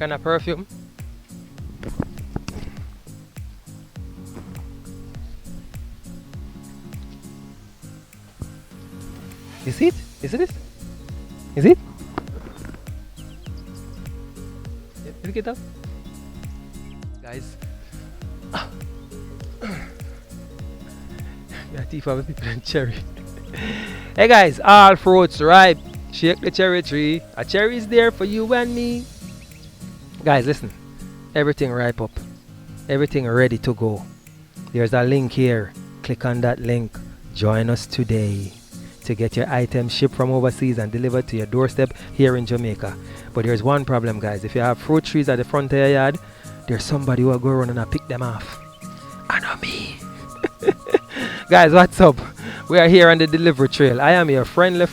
kind of perfume. Is it? Is it? Is it? Pick it up. Guys. Yeah, teeth of people and cherry. Hey guys, all fruits ripe. Shake the cherry tree. A cherry is there for you and me. Guys, listen. Everything ripe up. Everything ready to go. There's a link here. Click on that link. Join us today to get your items shipped from overseas and delivered to your doorstep here in Jamaica. But there's one problem, guys. If you have fruit trees at the front of your yard, there's somebody who will go around and pick them off. And not me. Guys, what's up? We are here on the delivery trail. I am your friendly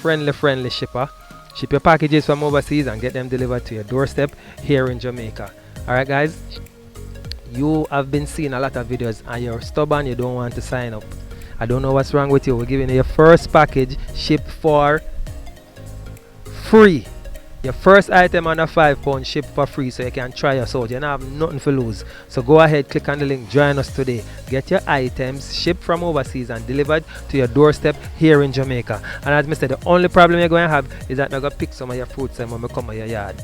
shipper. Ship your packages from overseas and get them delivered to your doorstep here in Jamaica. Alright guys, you have been seeing a lot of videos and you're stubborn, you don't want to sign up. I don't know what's wrong with you. We're giving you your first package shipped for free. Your first item on a £5 shipped for free, so you can try us out. You don't have nothing to lose. So go ahead, click on the link, join us today. Get your items shipped from overseas and delivered to your doorstep here in Jamaica. And as I said, the only problem you're going to have is that you're going to pick some of your fruits and when we come to your yard.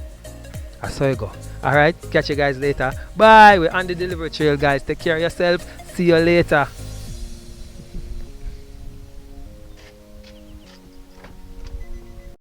That's how you go. Alright, catch you guys later. Bye. We're on the delivery trail, guys. Take care of yourself. See you later.